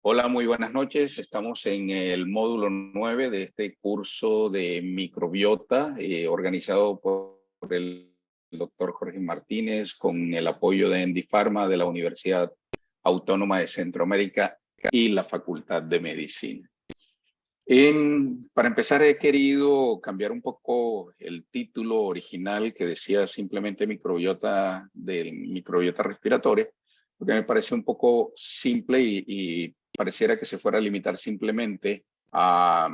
Hola, muy buenas noches. Estamos en el módulo 9 de este curso de microbiota organizado por el doctor Jorge Martínez con el apoyo de Endifarma de la Universidad Autónoma de Centroamérica y la Facultad de Medicina. Para empezar, he querido cambiar un poco el título original que decía simplemente microbiota respiratoria, porque me parece un poco simple y pareciera que se fuera a limitar simplemente a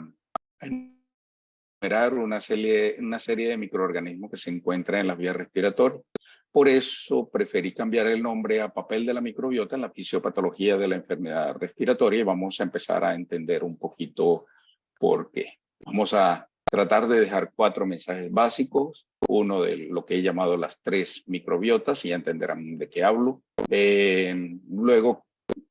enumerar una serie de microorganismos que se encuentran en las vías respiratorias. Por eso preferí cambiar el nombre a papel de la microbiota en la fisiopatología de la enfermedad respiratoria y vamos a empezar a entender un poquito por qué. Vamos a tratar de dejar 4 mensajes básicos, uno de lo que he llamado las 3 microbiotas, y ya entenderán de qué hablo. Luego,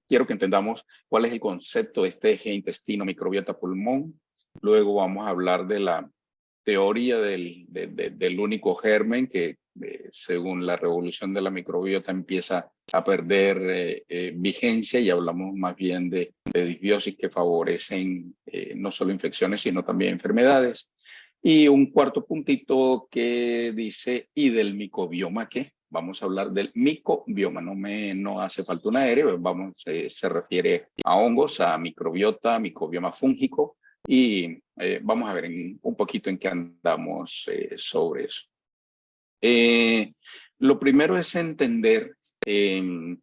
quiero que entendamos cuál es el concepto de este eje intestino-microbiota-pulmón. Luego vamos a hablar de la teoría del único germen que, según la revolución de la microbiota, empieza a perder vigencia, y hablamos más bien de disbiosis que favorecen no solo infecciones, sino también enfermedades. Y un cuarto puntito que dice, ¿y del micobioma qué? Vamos a hablar del micobioma, no hace falta una R, se refiere a hongos, a microbiota, micobioma fúngico, y vamos a ver un poquito en qué andamos sobre eso. Lo primero es entender que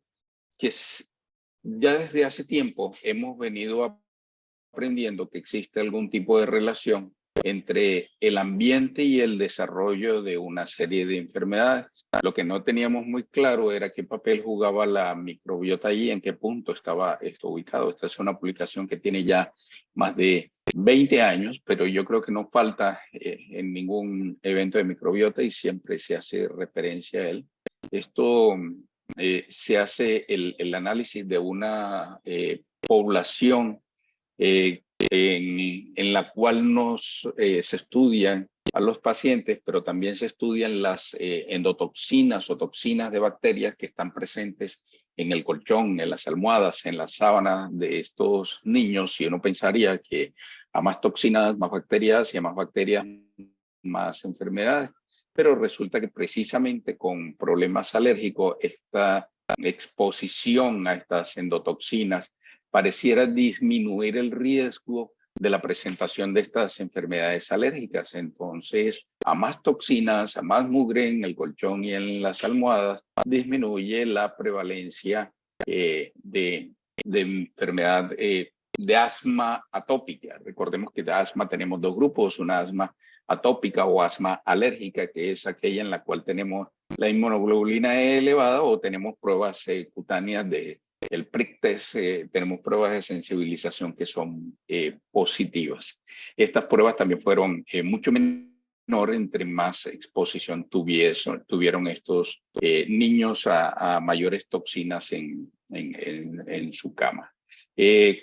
ya desde hace tiempo hemos venido aprendiendo que existe algún tipo de relación entre el ambiente y el desarrollo de una serie de enfermedades. Lo que no teníamos muy claro era qué papel jugaba la microbiota allí, en qué punto estaba esto ubicado. Esta es una publicación que tiene ya más de 20 años, pero yo creo que no falta en ningún evento de microbiota y siempre se hace referencia a él. Esto se hace el análisis de una población en la cual se estudian a los pacientes, pero también se estudian las endotoxinas o toxinas de bacterias que están presentes en el colchón, en las almohadas, en las sábanas de estos niños. Y uno pensaría que a más toxinas, más bacterias, y a más bacterias, más enfermedades. Pero resulta que precisamente con problemas alérgicos, esta exposición a estas endotoxinas pareciera disminuir el riesgo de la presentación de estas enfermedades alérgicas. Entonces, a más toxinas, a más mugre en el colchón y en las almohadas, disminuye la prevalencia de enfermedad de asma atópica. Recordemos que de asma tenemos 2 grupos, una asma atópica o asma alérgica, que es aquella en la cual tenemos la inmunoglobulina E elevada o tenemos pruebas cutáneas el prick test, tenemos pruebas de sensibilización que son positivas. Estas pruebas también fueron mucho menor entre más exposición tuvieron estos niños a mayores toxinas en su cama.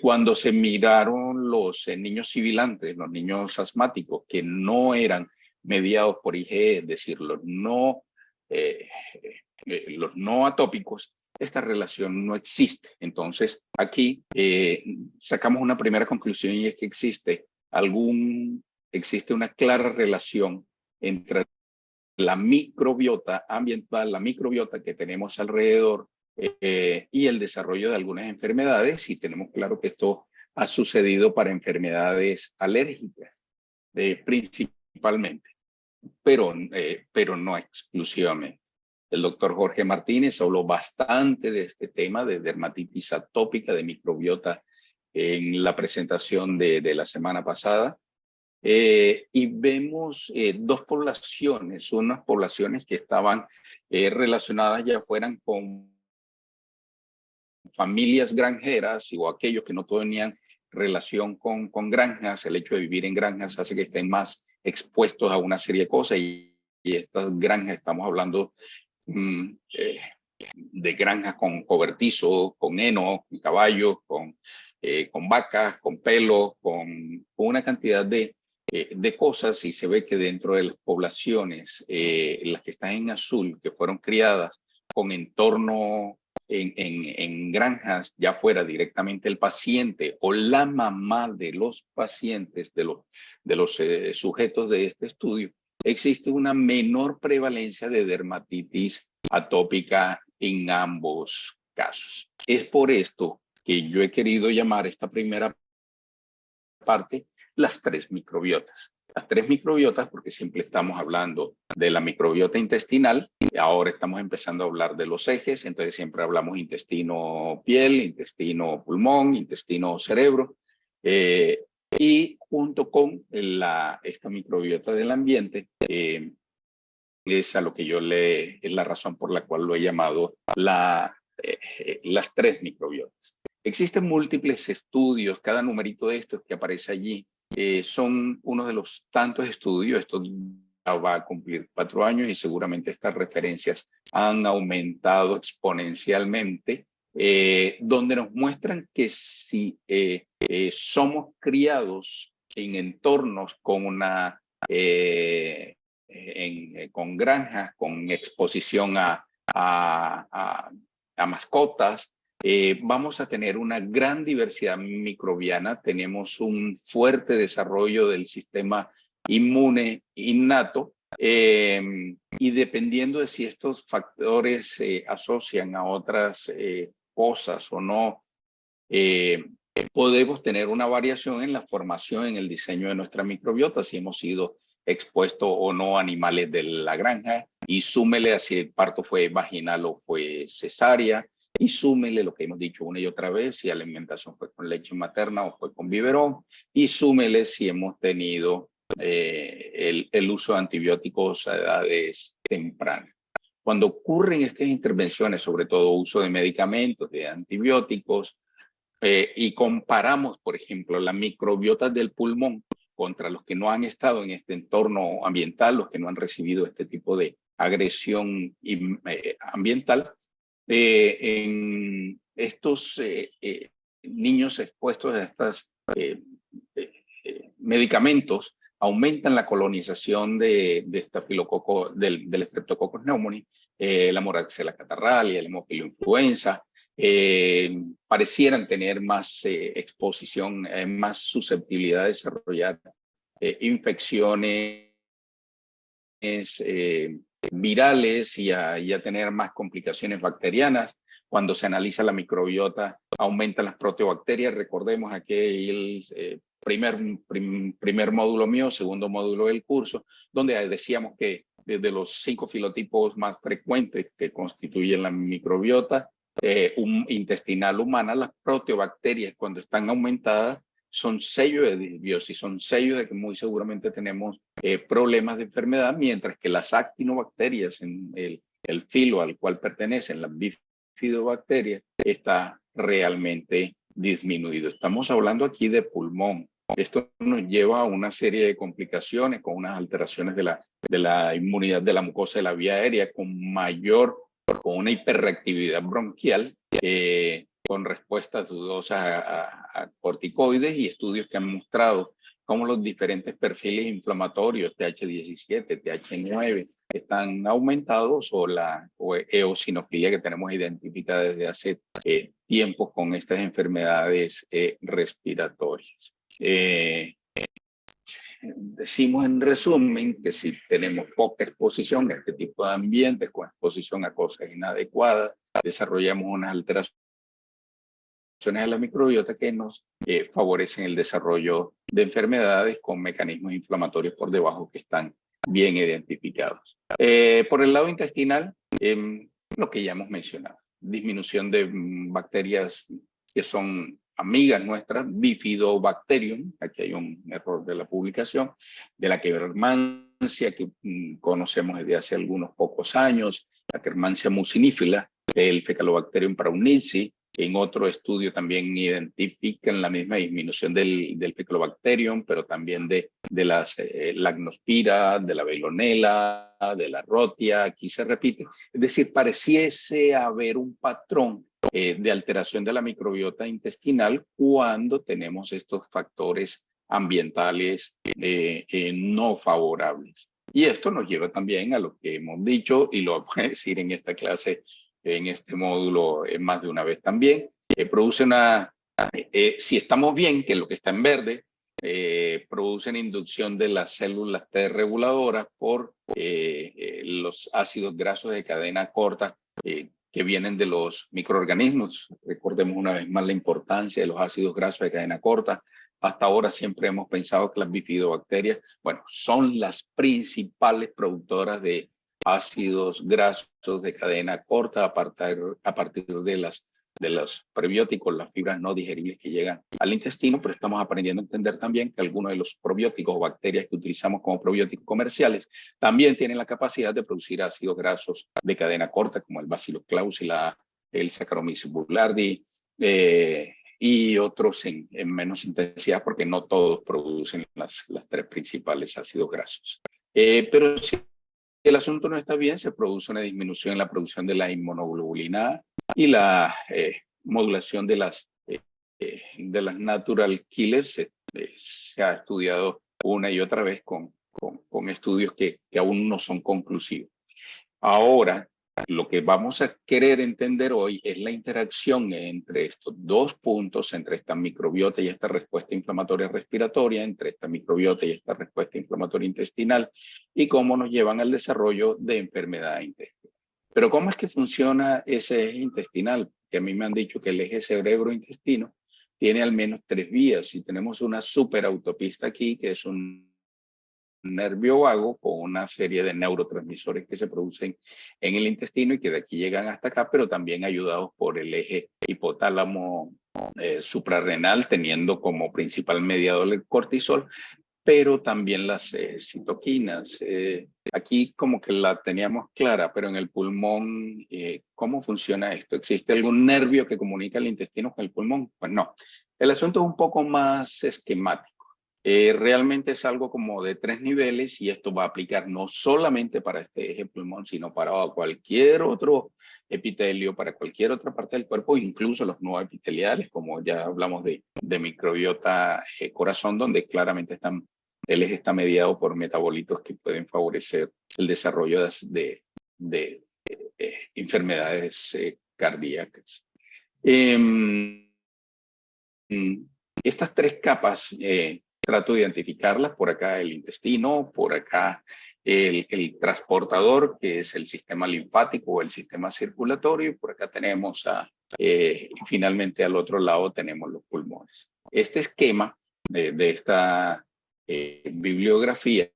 Cuando se miraron los niños sibilantes, los niños asmáticos, que no eran mediados por IgE, es decir, los no atópicos, esta relación no existe. Entonces, aquí sacamos una primera conclusión, y es que existe una clara relación entre la microbiota ambiental, la microbiota que tenemos alrededor y el desarrollo de algunas enfermedades, y tenemos claro que esto ha sucedido para enfermedades alérgicas principalmente, pero no exclusivamente. El doctor Jorge Martínez habló bastante de este tema de dermatitis atópica, de microbiota, en la presentación de la semana pasada. Y vemos 2 poblaciones, unas poblaciones que estaban relacionadas, ya fueran con familias granjeras o aquellos que no tenían relación con granjas. El hecho de vivir en granjas hace que estén más expuestos a una serie de cosas y estas granjas, estamos hablando de granjas con cobertizo, con heno, con caballos, con vacas, con pelos, con una cantidad de cosas, y se ve que dentro de las poblaciones, las que están en azul, que fueron criadas con entorno en granjas, ya fuera directamente el paciente o la mamá de los pacientes, de los sujetos de este estudio, existe una menor prevalencia de dermatitis atópica en ambos casos. Es por esto que yo he querido llamar esta primera parte las 3 microbiotas. Las 3 microbiotas porque siempre estamos hablando de la microbiota intestinal, ahora estamos empezando a hablar de los ejes, entonces siempre hablamos intestino piel, intestino pulmón, intestino cerebro, y junto con esta microbiota del ambiente, es a lo que es la razón por la cual lo he llamado las 3 microbiotas. Existen múltiples estudios, cada numerito de estos que aparece allí son uno de los tantos estudios. Esto va a cumplir 4 años y seguramente estas referencias han aumentado exponencialmente, donde nos muestran que si somos criados en entornos con con granjas, con exposición a mascotas, vamos a tener una gran diversidad microbiana. Tenemos un fuerte desarrollo del sistema inmune innato, y dependiendo de si estos factores se asocian a otras cosas o no, podemos tener una variación en la formación, en el diseño de nuestra microbiota, si hemos sido expuestos o no a animales de la granja, y súmele a si el parto fue vaginal o fue cesárea, y súmele lo que hemos dicho una y otra vez, si la alimentación fue con leche materna o fue con biberón, y súmele si hemos tenido el uso de antibióticos a edades tempranas. Cuando ocurren estas intervenciones, sobre todo uso de medicamentos, de antibióticos, y comparamos, por ejemplo, las microbiotas del pulmón contra los que no han estado en este entorno ambiental, los que no han recibido este tipo de agresión ambiental, en estos niños expuestos a estos medicamentos, aumentan la colonización de estafilococo, del Streptococcus pneumoniae, la moraxella catarralia, el hemófilo influenza, parecieran tener más exposición, más susceptibilidad de desarrollar infecciones virales y a tener más complicaciones bacterianas. Cuando se analiza la microbiota, aumentan las proteobacterias. Recordemos aquel primer módulo mío, segundo módulo del curso, donde decíamos que desde los 5 filotipos más frecuentes que constituyen la microbiota intestinal humana, las proteobacterias, cuando están aumentadas, son sellos de disbiosis, son sellos de que muy seguramente tenemos problemas de enfermedad, mientras que las actinobacterias, en el filo al cual pertenecen las bifidobacterias, está realmente disminuido. Estamos hablando aquí de pulmón. Esto nos lleva a una serie de complicaciones con unas alteraciones de la inmunidad de la mucosa de la vía aérea, con una hiperreactividad bronquial, con respuestas dudosas a corticoides, y estudios que han mostrado cómo los diferentes perfiles inflamatorios, TH17, TH9, están aumentados, o la eosinofilia que tenemos identificada desde hace tiempo con estas enfermedades respiratorias. Decimos en resumen que si tenemos poca exposición a este tipo de ambientes, con exposición a cosas inadecuadas, desarrollamos unas alteraciones a la microbiota que nos favorecen el desarrollo de enfermedades con mecanismos inflamatorios por debajo que están bien identificados. Por el lado intestinal, lo que ya hemos mencionado, disminución de bacterias que son amigas nuestras, Bifidobacterium, aquí hay un error de la publicación, de la Akkermansia que conocemos desde hace algunos pocos años, la Akkermansia mucinífila, el Faecalibacterium praunici, En otro estudio también identifican la misma disminución del Picobacterium, pero también de las Lactospira, de la Veillonella, de la Rhotia. Aquí se repite. Es decir, pareciese haber un patrón de alteración de la microbiota intestinal cuando tenemos estos factores ambientales no favorables. Y esto nos lleva también a lo que hemos dicho, y lo vamos a decir en esta clase, en este módulo más de una vez también, produce si estamos bien, que es lo que está en verde, producen inducción de las células T reguladoras por los ácidos grasos de cadena corta que vienen de los microorganismos. Recordemos una vez más la importancia de los ácidos grasos de cadena corta. Hasta ahora siempre hemos pensado que las bifidobacterias, bueno, son las principales productoras de ácidos grasos de cadena corta a partir de los prebióticos, las fibras no digeribles que llegan al intestino, pero estamos aprendiendo a entender también que algunos de los probióticos o bacterias que utilizamos como probióticos comerciales también tienen la capacidad de producir ácidos grasos de cadena corta, como el Bacillus clausi, el Saccharomyces boulardii, y otros en menos intensidad, porque no todos producen las tres principales ácidos grasos. Pero si el asunto no está bien, se produce una disminución en la producción de la inmunoglobulina A y la modulación de las natural killers. Se ha estudiado una y otra vez con estudios que aún no son conclusivos. Ahora, lo que vamos a querer entender hoy es la interacción entre estos dos puntos, entre esta microbiota y esta respuesta inflamatoria respiratoria, entre esta microbiota y esta respuesta inflamatoria intestinal, y cómo nos llevan al desarrollo de enfermedad intestinal. Pero ¿cómo es que funciona ese eje intestinal? Que a mí me han dicho que el eje cerebro-intestino tiene al menos 3 vías, y tenemos una superautopista aquí, que es un nervio vago con una serie de neurotransmisores que se producen en el intestino y que de aquí llegan hasta acá, pero también ayudados por el eje hipotálamo suprarrenal, teniendo como principal mediador el cortisol, pero también las citoquinas. Aquí como que la teníamos clara, pero en el pulmón, ¿cómo funciona esto? ¿Existe algún nervio que comunica el intestino con el pulmón? Pues no. El asunto es un poco más esquemático. Realmente es algo como de 3 niveles, y esto va a aplicar no solamente para este eje pulmón, sino para cualquier otro epitelio, para cualquier otra parte del cuerpo, incluso los no epiteliales, como ya hablamos de microbiota corazón, donde claramente el eje está mediado por metabolitos que pueden favorecer el desarrollo de enfermedades cardíacas. Estas 3 capas trato de identificarlas. Por acá el intestino, por acá el transportador, que es el sistema linfático o el sistema circulatorio, y por acá tenemos finalmente al otro lado tenemos los pulmones. Este esquema de esta bibliografía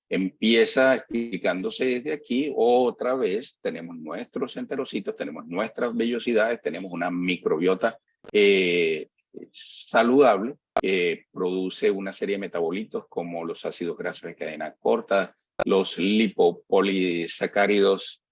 empieza explicándose desde aquí. Otra vez tenemos nuestros enterocitos, tenemos nuestras vellosidades, tenemos una microbiota saludable que produce una serie de metabolitos como los ácidos grasos de cadena corta, los lipopolisacáridos,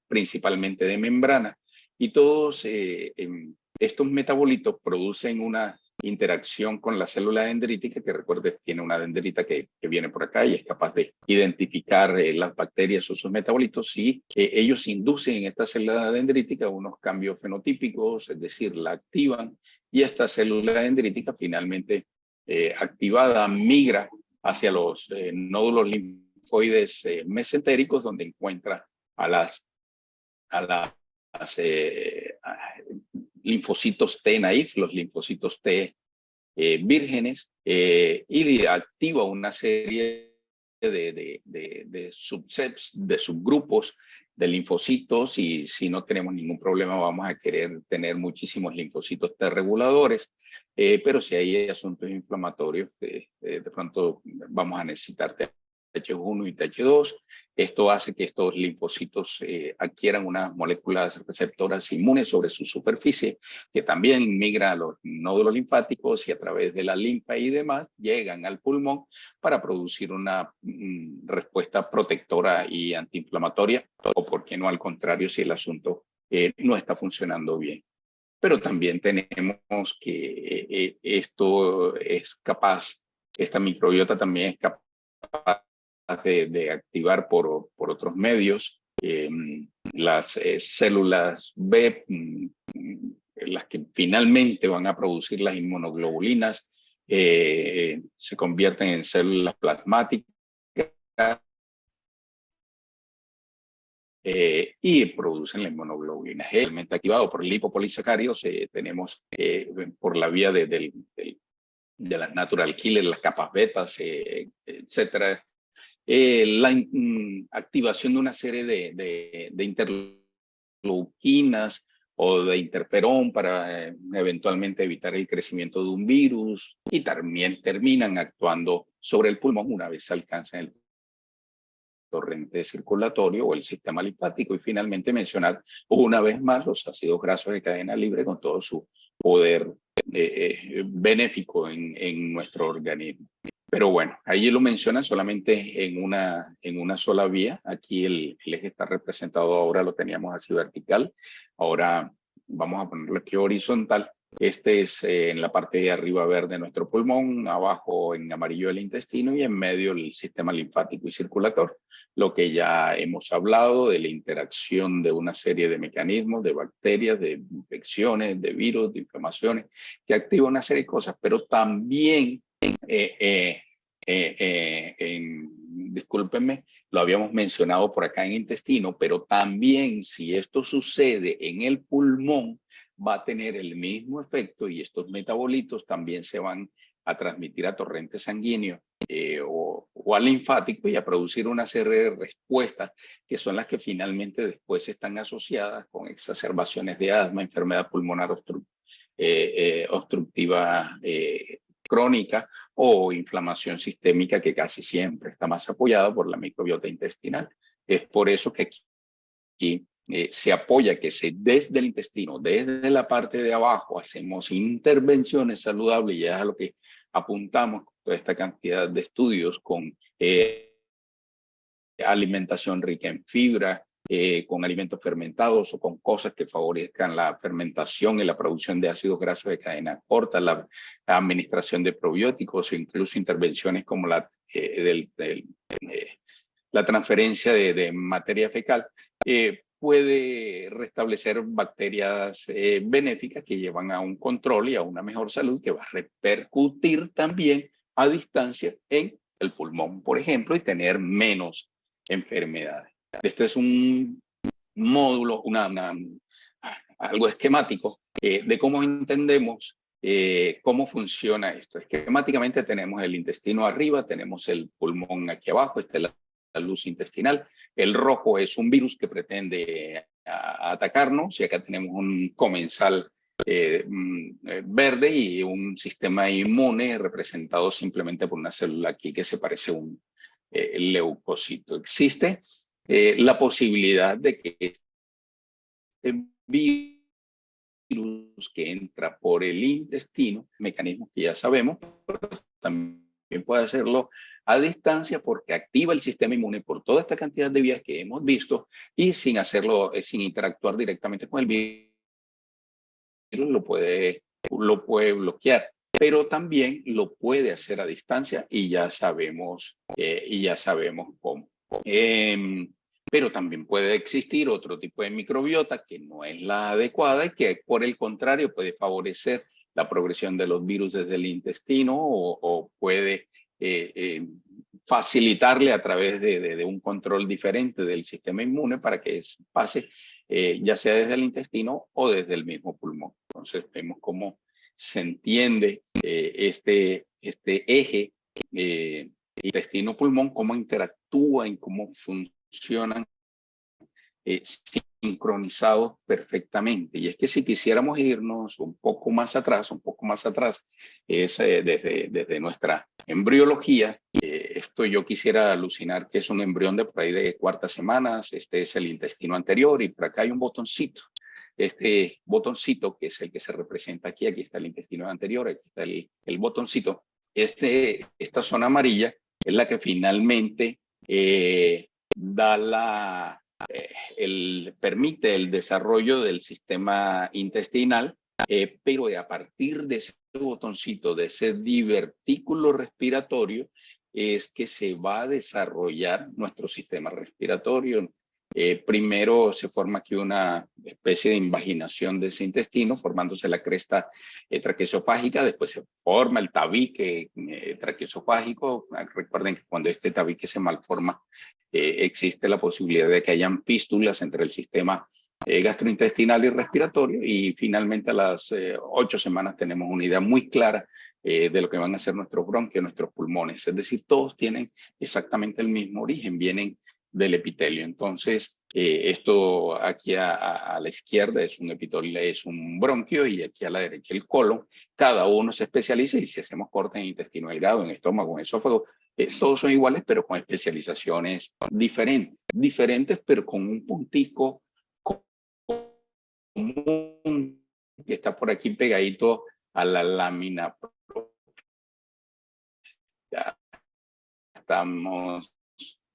principalmente de membrana, y todos estos metabolitos producen una interacción con la célula dendrítica, que recuerde tiene una dendrita que viene por acá y es capaz de identificar las bacterias o sus metabolitos, y ellos inducen en esta célula dendrítica unos cambios fenotípicos, es decir, la activan, y esta célula dendrítica finalmente activada migra hacia los nódulos linfoides mesentéricos, donde encuentra a las linfocitos T naïf, los linfocitos T vírgenes, y activa una serie de subsets, de subgrupos de linfocitos, y si no tenemos ningún problema vamos a querer tener muchísimos linfocitos T reguladores, pero si hay asuntos inflamatorios, de pronto vamos a necesitar TH1 y TH2. Esto hace que estos linfocitos adquieran unas moléculas receptoras inmunes sobre su superficie, que también migran a los nódulos linfáticos, y a través de la linfa y demás llegan al pulmón para producir una respuesta protectora y antiinflamatoria, o por qué no al contrario, si el asunto no está funcionando bien. Pero también tenemos que esto es capaz, esta microbiota también es capaz de activar por otros medios las células B, las que finalmente van a producir las inmunoglobulinas, se convierten en células plasmáticas y producen la inmunoglobulina. Es realmente activado por lipopolisacáridos. Tenemos por la vía de las natural killers, las capas betas, etcétera, la activación de una serie de interleuquinas o de interferón para eventualmente evitar el crecimiento de un virus, y también terminan actuando sobre el pulmón una vez alcanzan el torrente circulatorio o el sistema linfático. Y finalmente mencionar una vez más los ácidos grasos de cadena libre con todo su poder benéfico en nuestro organismo. Pero bueno, ahí lo mencionan solamente en una sola vía. Aquí el eje está representado, ahora lo teníamos así vertical. Ahora vamos a ponerlo aquí horizontal. Este es en la parte de arriba verde nuestro pulmón, abajo en amarillo el intestino y en medio el sistema linfático y circulatorio. Lo que ya hemos hablado de la interacción de una serie de mecanismos, de bacterias, de infecciones, de virus, de inflamaciones, que activa una serie de cosas, pero también discúlpenme, lo habíamos mencionado por acá en intestino, pero también si esto sucede en el pulmón, va a tener el mismo efecto y estos metabolitos también se van a transmitir a torrente sanguíneo o al linfático y a producir una serie de respuestas que son las que finalmente después están asociadas con exacerbaciones de asma, enfermedad pulmonar obstructiva crónica o inflamación sistémica, que casi siempre está más apoyada por la microbiota intestinal. Es por eso que aquí se apoya que desde el intestino, desde la parte de abajo, hacemos intervenciones saludables, y es a lo que apuntamos toda esta cantidad de estudios con alimentación rica en fibra, con alimentos fermentados o con cosas que favorezcan la fermentación y la producción de ácidos grasos de cadena corta, la administración de probióticos e incluso intervenciones como la transferencia de materia fecal, puede restablecer bacterias benéficas que llevan a un control y a una mejor salud, que va a repercutir también a distancia en el pulmón, por ejemplo, y tener menos enfermedades. Este es un módulo, algo esquemático de cómo entendemos cómo funciona esto. Esquemáticamente tenemos el intestino arriba, tenemos el pulmón aquí abajo, esta es la luz intestinal. El rojo es un virus que pretende atacarnos, y acá tenemos un comensal verde y un sistema inmune representado simplemente por una célula aquí que se parece a un leucocito. Existe la posibilidad de que este virus que entra por el intestino, mecanismos que ya sabemos, pero también puede hacerlo a distancia porque activa el sistema inmune por toda esta cantidad de vías que hemos visto, y sin hacerlo, sin interactuar directamente con el virus, lo puede bloquear, pero también lo puede hacer a distancia, y ya sabemos cómo. Pero también puede existir otro tipo de microbiota que no es la adecuada y que por el contrario puede favorecer la progresión de los virus desde el intestino o puede facilitarle a través de un control diferente del sistema inmune para que pase ya sea desde el intestino o desde el mismo pulmón. Entonces vemos cómo se entiende este eje intestino-pulmón, cómo interactúa y cómo funcionan sincronizados perfectamente. Y es que si quisiéramos irnos un poco más atrás, es desde nuestra embriología. Esto yo quisiera alucinar que es un embrión de por ahí de cuartas semanas. Este es el intestino anterior y por acá hay un botoncito. Este botoncito, que es el que se representa aquí está el intestino anterior, aquí está el botoncito. Esta zona amarilla es la que finalmente da permite el desarrollo del sistema intestinal, pero a partir de ese botoncito, de ese divertículo respiratorio, es que se va a desarrollar nuestro sistema respiratorio. Primero se forma aquí una especie de invaginación de ese intestino, formándose la cresta traqueosofágica, después se forma el tabique traqueosofágico. Recuerden que cuando este tabique se malforma, existe la posibilidad de que hayan fístulas entre el sistema gastrointestinal y respiratorio, y finalmente a las 8 semanas tenemos una idea muy clara de lo que van a ser nuestros bronquios, nuestros pulmones. Es decir, todos tienen exactamente el mismo origen, vienen del epitelio. Entonces, esto aquí a la izquierda es un epitelio, es un bronquio, y aquí a la derecha el colon. Cada uno se especializa, y si hacemos corte en intestino delgado, en estómago, en esófago, todos son iguales, pero con especializaciones diferentes, pero con un puntico común que está por aquí pegadito a la lámina. Ya estamos,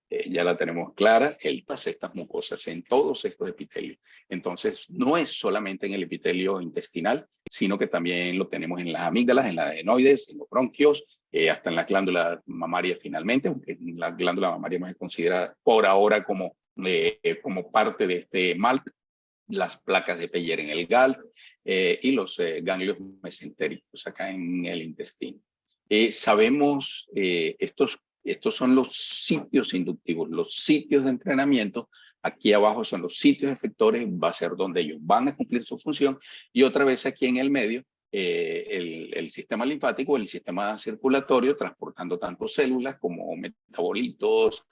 ya la tenemos clara, estas mucosas en todos estos epitelios. Entonces, no es solamente en el epitelio intestinal, sino que también lo tenemos en las amígdalas, en las adenoides, en los bronquios, hasta en la glándula mamaria finalmente, aunque la glándula mamaria no se considera por ahora como parte de este MALT, las placas de Peyer en el GALT y los ganglios mesentéricos acá en el intestino. Sabemos, estos son los sitios inductivos, los sitios de entrenamiento. Aquí abajo son los sitios efectores, va a ser donde ellos van a cumplir su función. Y otra vez aquí en el medio, el sistema linfático, el sistema circulatorio, transportando tanto células como metabolitos,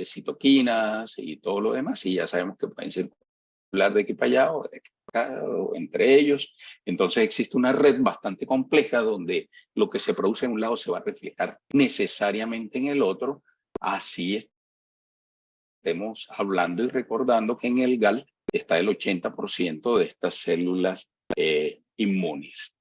citoquinas y todo lo demás. Y ya sabemos que pueden circular de aquí para allá o de aquí para acá, o entre ellos. Entonces existe una red bastante compleja donde lo que se produce en un lado se va a reflejar necesariamente en el otro. Así estemos hablando y recordando que en el GAL está el 80% de estas células inmunes.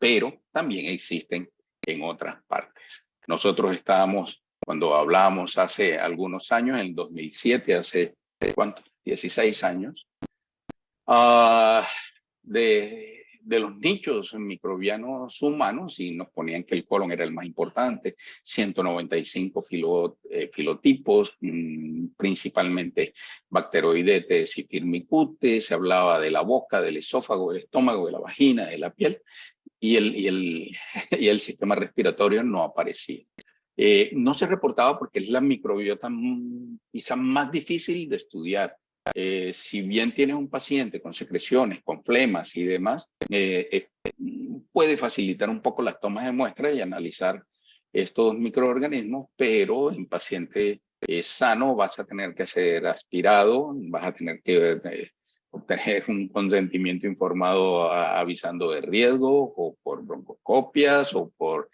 Pero también existen en otras partes. Nosotros estábamos, cuando hablábamos hace algunos años, en el 2007, hace ¿cuánto? 16 años, de los nichos microbianos humanos, y nos ponían que el colon era el más importante, 195 filotipos, principalmente Bacteroidetes y Firmicutes. Se hablaba de la boca, del esófago, del estómago, de la vagina, de la piel, y el sistema respiratorio no aparecía. No se reportaba porque es la microbiota quizá más difícil de estudiar. Si bien tienes un paciente con secreciones, con flemas y demás, puede facilitar un poco las tomas de muestras y analizar estos microorganismos, pero en paciente sano vas a tener que ser aspirado, vas a tener que obtener un consentimiento informado avisando de riesgo, o por broncoscopias, o por...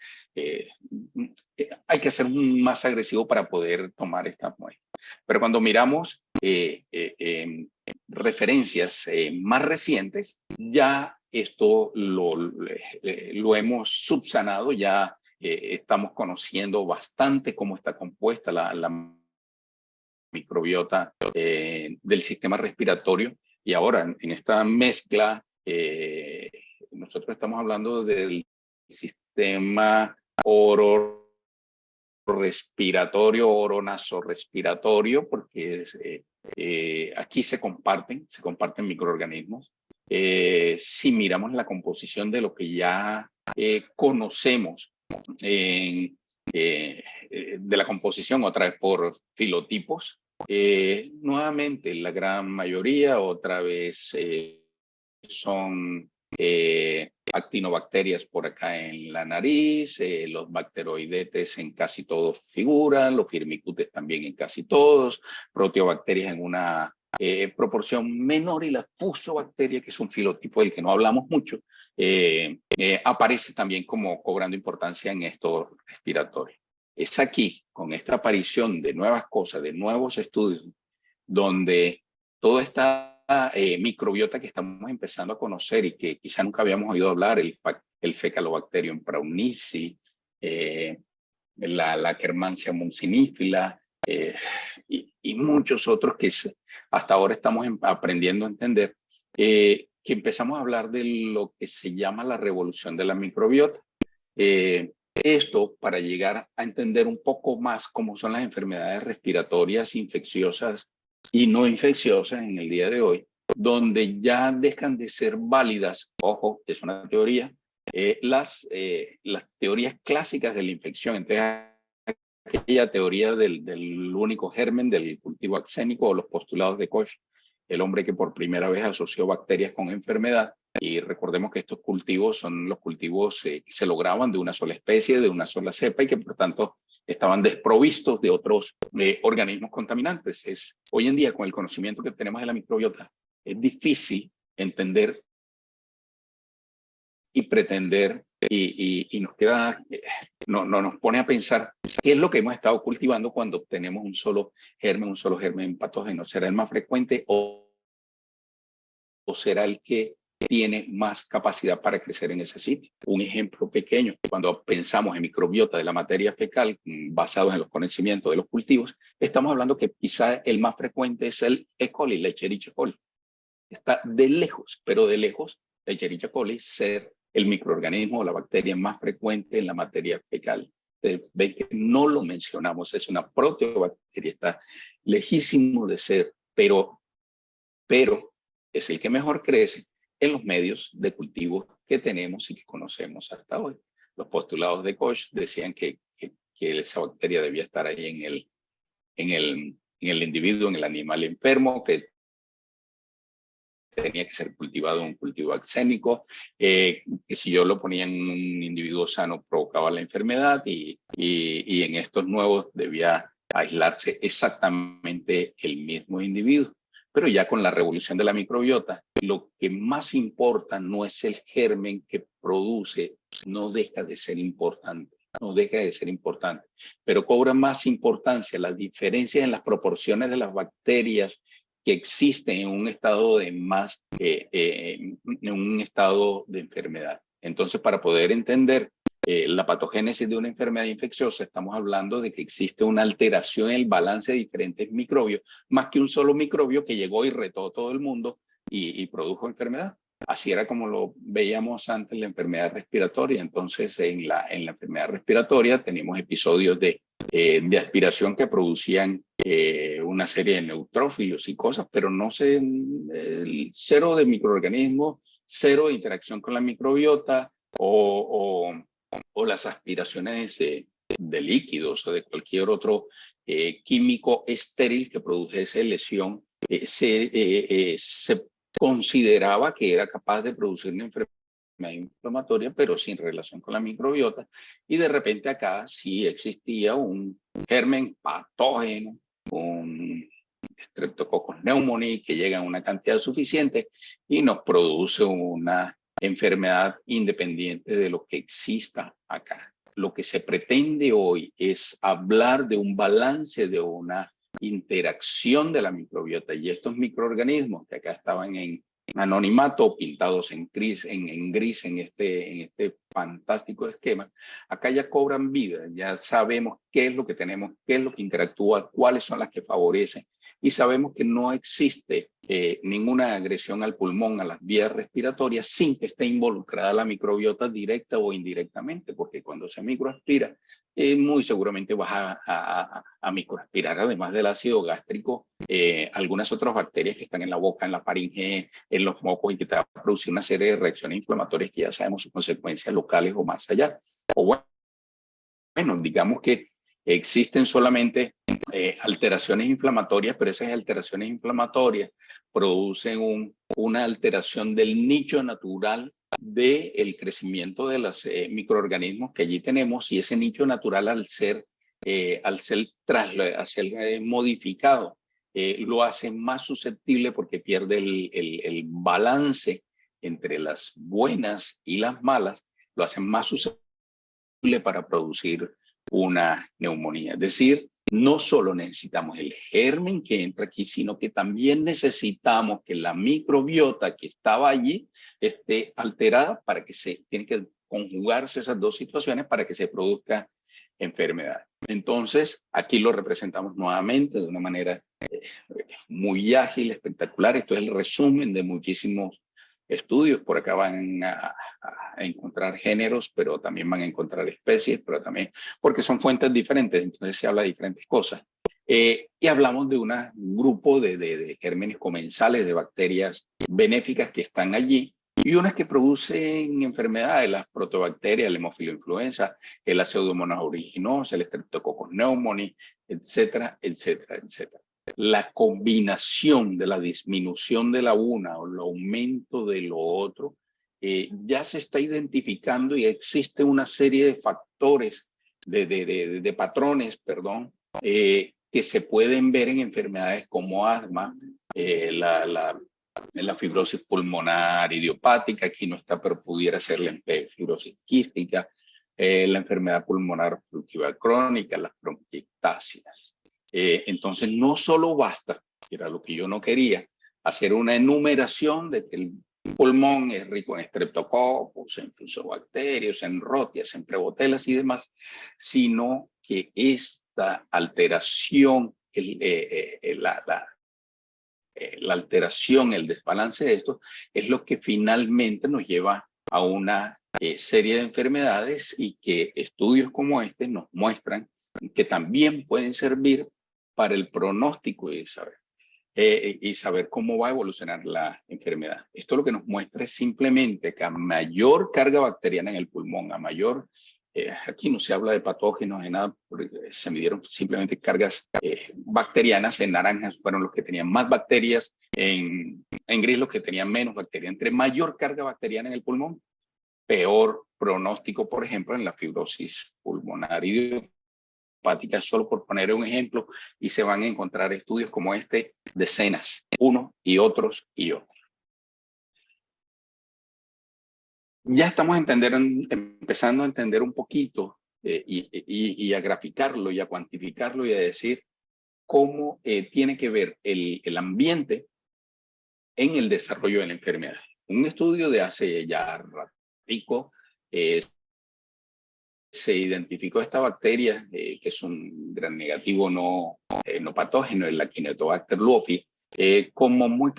hay que ser más agresivo para poder tomar esta muestra. Pero cuando miramos referencias más recientes, ya esto lo hemos subsanado, ya estamos conociendo bastante cómo está compuesta la microbiota del sistema respiratorio. Y ahora, en esta mezcla, nosotros estamos hablando del sistema respiratorio, oronasorrespiratorio, porque aquí se comparten microorganismos. Si miramos la composición de lo que ya conocemos de la composición, otra vez por filotipos, nuevamente la gran mayoría otra vez son actinobacterias por acá en la nariz, los bacteroidetes en casi todos figuran, los firmicutes también en casi todos, proteobacterias en una proporción menor, y la fusobacteria, que es un filotipo del que no hablamos mucho, aparece también como cobrando importancia en estos respiratorios. Es aquí, con esta aparición de nuevas cosas, de nuevos estudios, donde toda esta microbiota que estamos empezando a conocer y que quizá nunca habíamos oído hablar, el Fecalobacterium praunici, la Akkermansia mucinífila, y muchos otros que hasta ahora estamos aprendiendo a entender, que empezamos a hablar de lo que se llama la revolución de la microbiota. Esto para llegar a entender un poco más cómo son las enfermedades respiratorias infecciosas y no infecciosas en el día de hoy, donde ya dejan de ser válidas, ojo, es una teoría, las teorías clásicas de la infección. Entonces, aquella teoría del único germen del cultivo axénico o los postulados de Koch, el hombre que por primera vez asoció bacterias con enfermedad. Y recordemos que estos cultivos son los cultivos que se lograban de una sola especie, de una sola cepa, y que por tanto estaban desprovistos de otros organismos contaminantes. Hoy en día, con el conocimiento que tenemos de la microbiota, es difícil entender y pretender, y nos queda, no nos pone a pensar qué es lo que hemos estado cultivando cuando obtenemos un solo germen patógeno. ¿Será el más frecuente o será el que tiene más capacidad para crecer en ese sitio? Un ejemplo pequeño, cuando pensamos en microbiota de la materia fecal, basados en los conocimientos de los cultivos, estamos hablando que quizá el más frecuente es el E. coli, la Escherichia coli. Está de lejos, pero de lejos, la Escherichia coli ser el microorganismo o la bacteria más frecuente en la materia fecal. Ven que no lo mencionamos, es una proteobacteria, está lejísimo de ser, pero es el que mejor crece en los medios de cultivo que tenemos y que conocemos hasta hoy. Los postulados de Koch decían que esa bacteria debía estar ahí en el individuo, en el animal enfermo, que tenía que ser cultivado en un cultivo axénico, que si yo lo ponía en un individuo sano provocaba la enfermedad, y en estos nuevos debía aislarse exactamente el mismo individuo. Pero ya con la revolución de la microbiota, lo que más importa no es el germen que produce, no deja de ser importante. No deja de ser importante, pero cobra más importancia las diferencias en las proporciones de las bacterias que existen en un estado de en un estado de enfermedad. Entonces, para poder entender la patogénesis de una enfermedad infecciosa, estamos hablando de que existe una alteración en el balance de diferentes microbios, más que un solo microbio que llegó y retó todo el mundo y produjo enfermedad. Así era como lo veíamos antes en la enfermedad respiratoria. Entonces, en la enfermedad respiratoria tenemos episodios de aspiración que producían una serie de neutrófilos y cosas, pero no sé, cero de microorganismos, cero de interacción con la microbiota, o las aspiraciones de líquidos o de cualquier otro químico estéril que produjese lesión, se consideraba que era capaz de producir una enfermedad inflamatoria, pero sin relación con la microbiota. Y de repente acá sí existía un germen patógeno, un Streptococcus pneumoniae, que llega a una cantidad suficiente y nos produce una enfermedad independiente de lo que exista acá. Lo que se pretende hoy es hablar de un balance, de una interacción de la microbiota, y estos microorganismos que acá estaban en anonimato, pintados en gris en este fantástico esquema, acá ya cobran vida, ya sabemos qué es lo que tenemos, qué es lo que interactúa, cuáles son las que favorecen, y sabemos que no existe ninguna agresión al pulmón, a las vías respiratorias, sin que esté involucrada la microbiota directa o indirectamente, porque cuando se microaspira, muy seguramente vas a microaspirar, además del ácido gástrico, algunas otras bacterias que están en la boca, en la faringe, en los mocos, y que te va a producir una serie de reacciones inflamatorias que ya sabemos sus consecuencias locales o más allá. O bueno, digamos que existen solamente alteraciones inflamatorias, pero esas alteraciones inflamatorias producen una alteración del nicho natural del crecimiento de los microorganismos que allí tenemos, y ese nicho natural al ser modificado, lo hace más susceptible, porque pierde el balance entre las buenas y las malas, lo hace más susceptible para producir una neumonía. Es decir, no solo necesitamos el germen que entra aquí, sino que también necesitamos que la microbiota que estaba allí esté alterada, para que tienen que conjugarse esas dos situaciones para que se produzca enfermedad. Entonces, aquí lo representamos nuevamente de una manera muy ágil, espectacular. Esto es el resumen de muchísimos estudios. Por acá van a encontrar géneros, pero también van a encontrar especies, pero también porque son fuentes diferentes, entonces se habla de diferentes cosas. Y hablamos de un grupo de gérmenes comensales, de bacterias benéficas que están allí, y unas que producen enfermedades, las protobacterias, el Haemophilus influenza, la Pseudomonas aeruginosa, el Streptococcus pneumoniae, etcétera, etcétera, etcétera. La combinación de la disminución de la una o el aumento de lo otro, ya se está identificando y existe una serie de factores, de patrones, perdón, que se pueden ver en enfermedades como asma, la fibrosis pulmonar idiopática, aquí no está, pero pudiera ser la fibrosis quística, la enfermedad pulmonar obstructiva crónica, las bronquiectasias. Entonces, no solo basta, que era lo que yo no quería, hacer una enumeración de que el pulmón es rico en estreptococos, en fusobacterios, en rotias, en prebotelas y demás, sino que esta alteración, la alteración, el desbalance de esto, es lo que finalmente nos lleva a una serie de enfermedades y que estudios como este nos muestran que también pueden servir para el pronóstico y saber cómo va a evolucionar la enfermedad. Esto lo que nos muestra es simplemente que a mayor carga bacteriana en el pulmón, a mayor, aquí no se habla de patógenos, de nada, porque se midieron simplemente cargas bacterianas. En naranjas fueron los que tenían más bacterias, en gris los que tenían menos bacterias. Entre mayor carga bacteriana en el pulmón, peor pronóstico, por ejemplo, en la fibrosis pulmonar idiopática, solo por poner un ejemplo, y se van a encontrar estudios como este, decenas, uno y otros y otros. Ya estamos empezando a entender un poquito y a graficarlo y a cuantificarlo y a decir cómo tiene que ver el ambiente en el desarrollo de la enfermedad. Un estudio de hace ya ratico, se identificó esta bacteria, que es un gran negativo no patógeno, la Acinetobacter luofi, como muy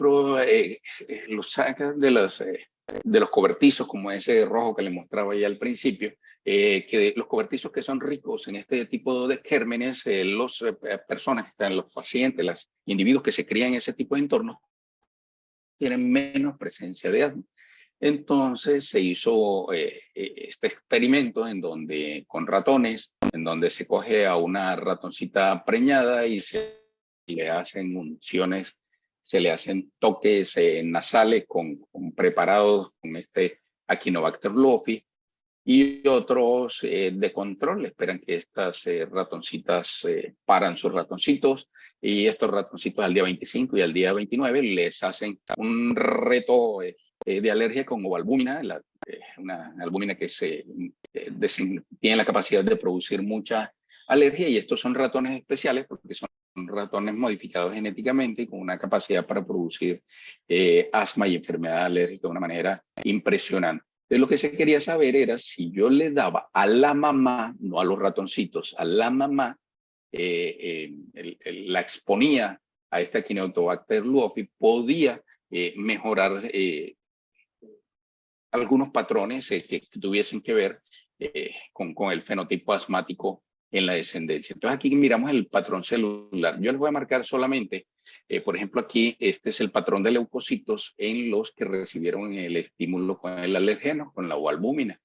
lo sacan de los cobertizos, como ese rojo que le mostraba ya al principio, que los cobertizos que son ricos en este tipo de gérmenes, las personas que están, los pacientes, los individuos que se crían en ese tipo de entornos, tienen menos presencia de asma. Entonces se hizo este experimento en donde, con ratones, en donde se coge a una ratoncita preñada y se le hacen unciones, se le hacen toques nasales con preparados con este Acinetobacter luofi, y otros de control esperan que estas ratoncitas paran sus ratoncitos, y estos ratoncitos al día 25 y al día 29 les hacen un reto de alergia con ovalbúmina, una albúmina que tiene la capacidad de producir mucha alergia, y estos son ratones especiales porque son ratones modificados genéticamente y con una capacidad para producir asma y enfermedad alérgica de una manera impresionante. Entonces, lo que se quería saber era si yo le daba a la mamá, no a los ratoncitos, a la mamá, la exponía a esta Acinetobacter luofi, podía mejorar algunos patrones que tuviesen que ver con el fenotipo asmático en la descendencia. Entonces aquí miramos el patrón celular. Yo les voy a marcar solamente, por ejemplo, aquí este es el patrón de leucocitos en los que recibieron el estímulo con el alergeno, con la ovalbúmina,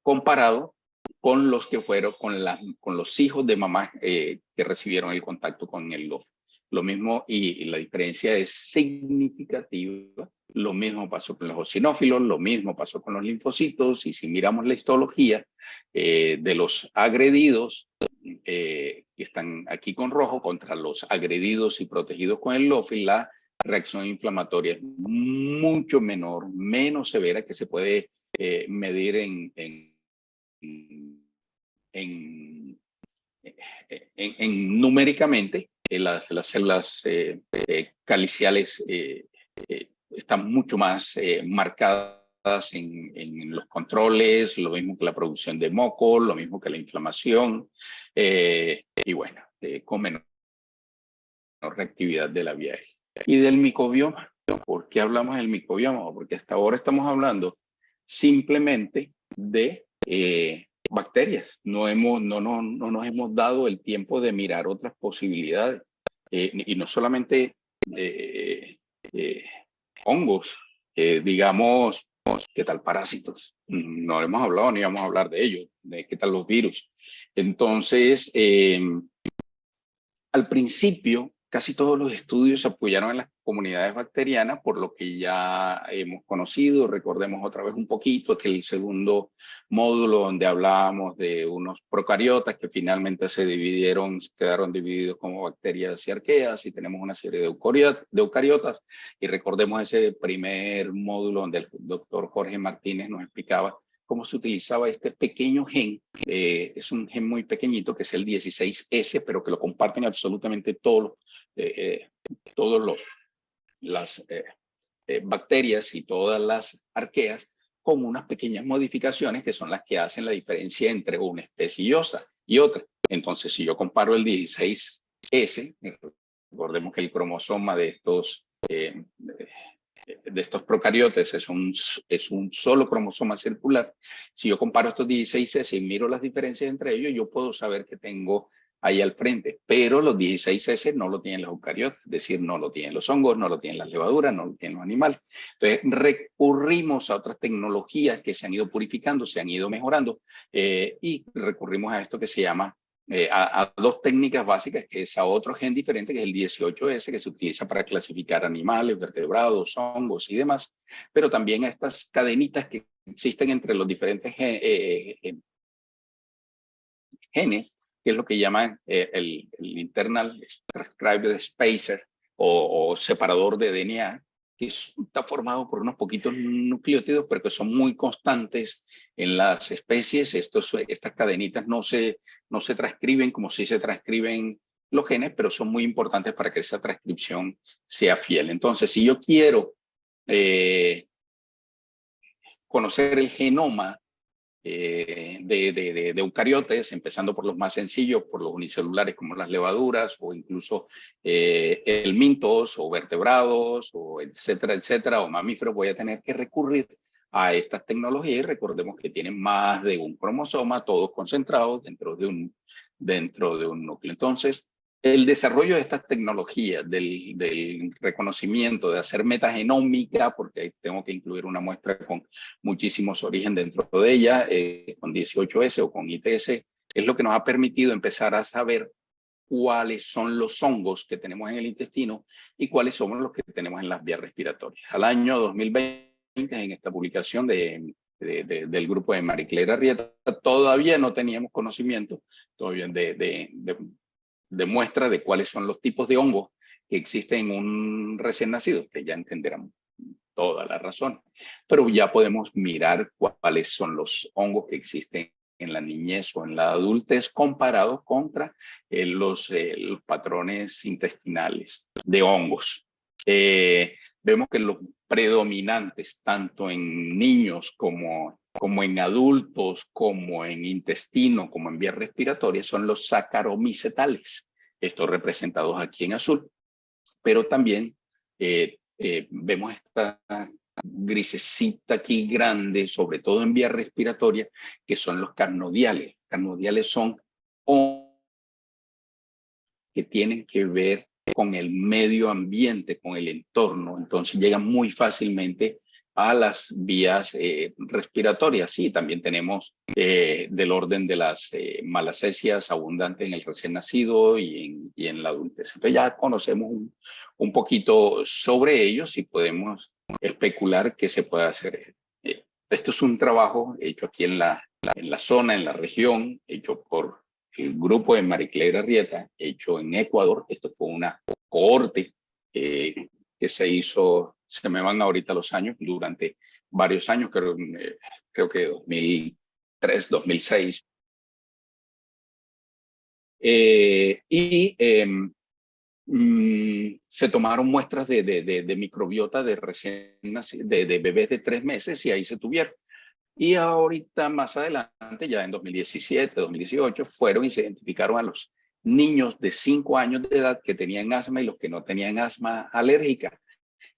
comparado con los que fueron, con los hijos de mamá que recibieron el contacto con el LOF. Lo mismo, y la diferencia es significativa. Lo mismo pasó con los eosinófilos, lo mismo pasó con los linfocitos, y si miramos la histología de los agredidos, que están aquí con rojo, contra los agredidos y protegidos con el LOFI, la reacción inflamatoria es mucho menor, menos severa, que se puede medir numéricamente. Las células caliciales están mucho más marcadas en los controles, lo mismo que la producción de moco, lo mismo que la inflamación, y bueno, con menor reactividad de la vía aérea. Y del microbioma. ¿Por qué hablamos del microbioma? Porque hasta ahora estamos hablando simplemente de bacterias. No nos hemos dado el tiempo de mirar otras posibilidades. Y no solamente hongos, digamos, ¿qué tal parásitos? No hemos hablado ni vamos a hablar de ellos. De ¿qué tal los virus? Entonces, al principio, casi todos los estudios se apoyaron en las comunidades bacterianas, por lo que ya hemos conocido. Recordemos otra vez un poquito que el segundo módulo donde hablábamos de unos procariotas que finalmente quedaron divididos como bacterias y arqueas, y tenemos una serie de eucariotas. Y recordemos ese primer módulo donde el doctor Jorge Martínez nos explicaba cómo se utilizaba este pequeño gen. Es un gen muy pequeñito que es el 16S, pero que lo comparten absolutamente todos las bacterias y todas las arqueas, con unas pequeñas modificaciones que son las que hacen la diferencia entre una especie y otra. Entonces, si yo comparo el 16S, recordemos que el cromosoma de estos procariotes es un solo cromosoma circular. Si yo comparo estos 16S y miro las diferencias entre ellos, yo puedo saber que tengo ahí al frente, pero los 16S no lo tienen los eucariotas, es decir, no lo tienen los hongos, no lo tienen las levaduras, no lo tienen los animales. Entonces recurrimos a otras tecnologías que se han ido purificando, se han ido mejorando, y recurrimos a esto que se llama a dos técnicas básicas, que es a otro gen diferente, que es el 18S, que se utiliza para clasificar animales, vertebrados, hongos y demás, pero también a estas cadenitas que existen entre los diferentes genes, que es lo que llaman el Internal Transcriber Spacer o separador de DNA, que está formado por unos poquitos nucleótidos, pero que son muy constantes en las especies. Estas cadenitas no se transcriben como si se transcriben los genes, pero son muy importantes para que esa transcripción sea fiel. Entonces, si yo quiero conocer el genoma de eucariotes, empezando por los más sencillos, por los unicelulares como las levaduras, o incluso helmintos o vertebrados, o etcétera, o mamíferos, voy a tener que recurrir a estas tecnologías. Y recordemos que tienen más de un cromosoma, todos concentrados dentro de un núcleo. Entonces, el desarrollo de estas tecnologías, del reconocimiento, de hacer metagenómica, porque tengo que incluir una muestra con muchísimos orígenes dentro de ella, con 18S o con ITS, es lo que nos ha permitido empezar a saber cuáles son los hongos que tenemos en el intestino y cuáles son los que tenemos en las vías respiratorias. Al año 2020, en esta publicación del grupo de Marie Claire Arrieta, todavía no teníamos conocimiento todavía de muestra de cuáles son los tipos de hongos que existen en un recién nacido, que ya entenderán toda la razón. Pero ya podemos mirar cuáles son los hongos que existen en la niñez o en la adultez comparado contra los patrones intestinales de hongos. Vemos que los predominantes, tanto en niños como en adultos, como en intestino, como en vías respiratorias, son los saccharomycetales, estos representados aquí en azul, pero también vemos esta grisecita aquí grande, sobre todo en vía respiratoria, que son los carnodiales. Carnodiales son que tienen que ver con el medio ambiente, con el entorno. Entonces llegan muy fácilmente a las vías respiratorias. Sí, también tenemos del orden de las malacesias abundantes en el recién nacido y en la adultez. Entonces ya conocemos un poquito sobre ellos y podemos especular qué se puede hacer. Esto es un trabajo hecho aquí en la zona, en la región, hecho por el grupo de Marie Claire Arrieta, hecho en Ecuador. Esto fue una cohorte que se hizo, se me van ahorita los años, durante varios años, creo que 2003, 2006. se tomaron muestras de microbiota de bebés de 3 meses y ahí se tuvieron. Y ahorita más adelante, ya en 2017, 2018, fueron y se identificaron a los niños de 5 años de edad que tenían asma y los que no tenían asma alérgica.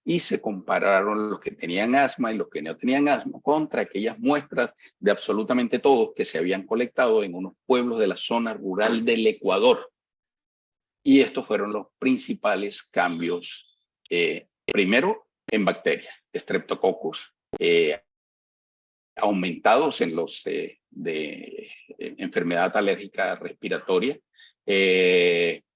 Y se compararon los que tenían asma y los que no tenían asma contra aquellas muestras de absolutamente todos que se habían colectado en unos pueblos de la zona rural del Ecuador. Y estos fueron los principales cambios, primero en bacterias, Streptococcus, aumentados en los de enfermedad alérgica respiratoria,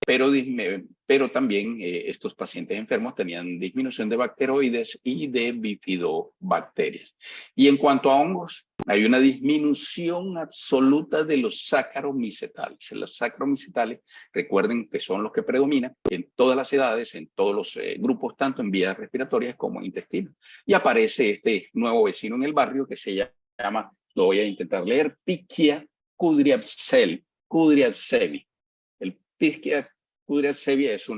pero también estos pacientes enfermos tenían disminución de bacteroides y de bifidobacterias. Y en cuanto a hongos, hay una disminución absoluta de los saccharomycetales. Los saccharomycetales, recuerden que son los que predominan en todas las edades, en todos los grupos, tanto en vías respiratorias como en intestino. Y aparece este nuevo vecino en el barrio que se llama, lo voy a intentar leer, Pichia kudryavtsevi. El Pichia kudryavtsevi es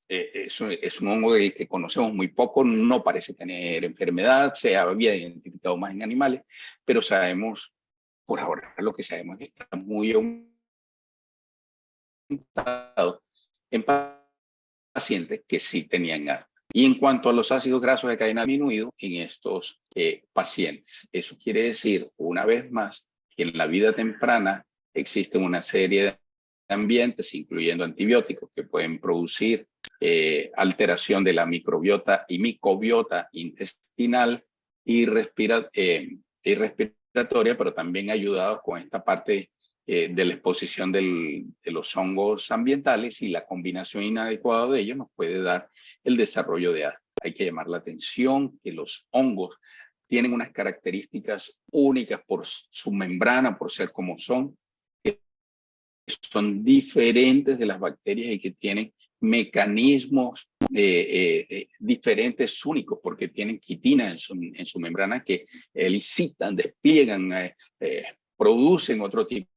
es un hongo del que conocemos muy poco, no parece tener enfermedad, se había identificado más en animales, pero sabemos, por ahora lo que sabemos es que está muy aumentado en pacientes que sí tenían asma. Y en cuanto a los ácidos grasos de cadena disminuido en estos pacientes, eso quiere decir, una vez más, que en la vida temprana existen una serie de ambientes, incluyendo antibióticos, que pueden producir alteración de la microbiota y micobiota intestinal y respiratoria, pero también ayudados con esta parte de la exposición de los hongos ambientales, y la combinación inadecuada de ellos nos puede dar el desarrollo de asma. Hay que llamar la atención que los hongos tienen unas características únicas por su membrana, por ser como son, que son diferentes de las bacterias y que tienen mecanismos diferentes, únicos, porque tienen quitina en su membrana que elicitan, despliegan, producen otro tipo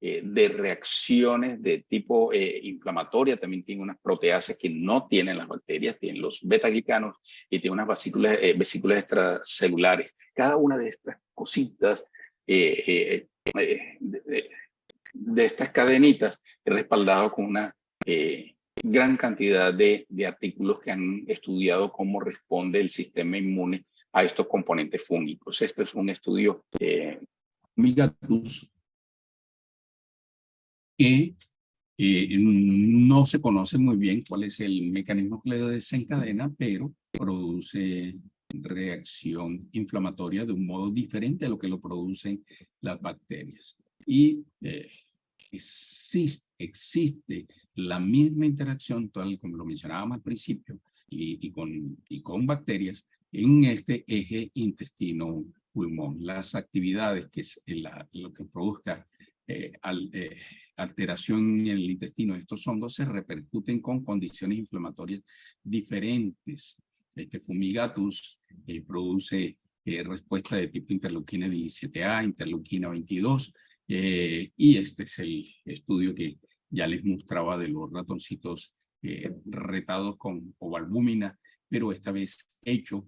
de reacciones de tipo inflamatoria. También tiene unas proteasas que no tienen las bacterias, tienen los beta-glicanos y tiene unas vesículas extracelulares. Cada una de estas cositas, de estas cadenitas, respaldado con una gran cantidad de artículos que han estudiado cómo responde el sistema inmune a estos componentes fúngicos. Este es un estudio Fumigatus que no se conoce muy bien cuál es el mecanismo que lo desencadena, pero produce reacción inflamatoria de un modo diferente a lo que lo producen las bacterias. Y existe la misma interacción, tal como lo mencionábamos al principio, y con bacterias en este eje intestino-pulmón. Las actividades que es lo que produzca alteración en el intestino de estos hongos se repercuten con condiciones inflamatorias diferentes. Este Fumigatus produce respuesta de tipo interleuquina 17A, interleuquina 22, y este es el estudio que ya les mostraba de los ratoncitos retados con ovalbúmina, pero esta vez hecho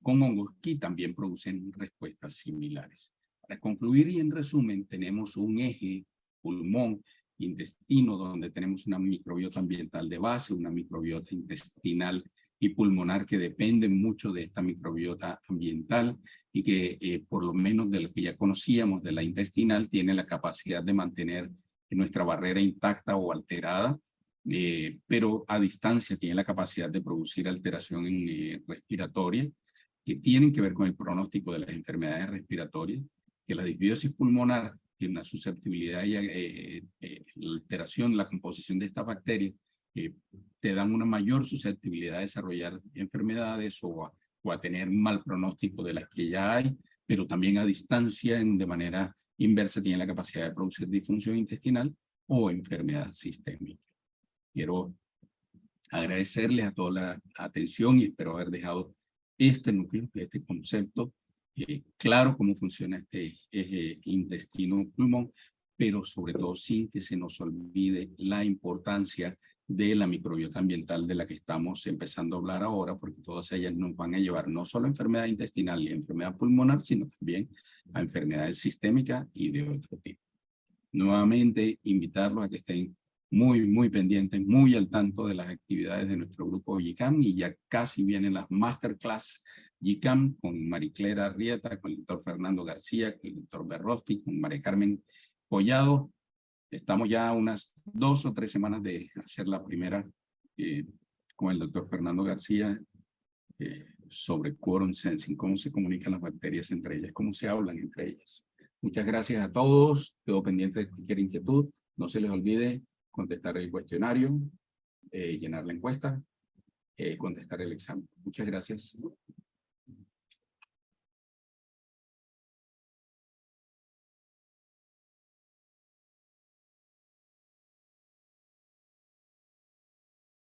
con hongos que también producen respuestas similares. Para concluir y en resumen, tenemos un eje pulmón, intestino, donde tenemos una microbiota ambiental de base, una microbiota intestinal y pulmonar que dependen mucho de esta microbiota ambiental y que por lo menos de lo que ya conocíamos de la intestinal tiene la capacidad de mantener nuestra barrera intacta o alterada, pero a distancia tiene la capacidad de producir alteración respiratoria que tienen que ver con el pronóstico de las enfermedades respiratorias, que la disbiosis pulmonar tiene una susceptibilidad y la alteración, la composición de estas bacterias te dan una mayor susceptibilidad a desarrollar enfermedades o a tener mal pronóstico de las que ya hay, pero también a distancia, de manera inversa, tiene la capacidad de producir disfunción intestinal o enfermedad sistémica. Quiero agradecerles a toda la atención y espero haber dejado este núcleo, este concepto, claro cómo funciona este eje intestino-pulmón, pero sobre todo sin que se nos olvide la importancia de la microbiota ambiental de la que estamos empezando a hablar ahora, porque todas ellas nos van a llevar no solo a enfermedad intestinal y a enfermedad pulmonar, sino también a enfermedades sistémicas y de otro tipo. Nuevamente, invitarlos a que estén muy pendientes, muy al tanto de las actividades de nuestro grupo GICAM, y ya casi vienen las masterclass GICAM con Mariclera Arrieta, con el doctor Fernando García, con el doctor Berrosti, con María Carmen Collado. Estamos ya unas 2 o 3 semanas de hacer la primera con el doctor Fernando García sobre quorum sensing, cómo se comunican las bacterias entre ellas, cómo se hablan entre ellas. Muchas gracias a todos. Quedo pendiente de cualquier inquietud. No se les olvide contestar el cuestionario, llenar la encuesta, contestar el examen. Muchas gracias.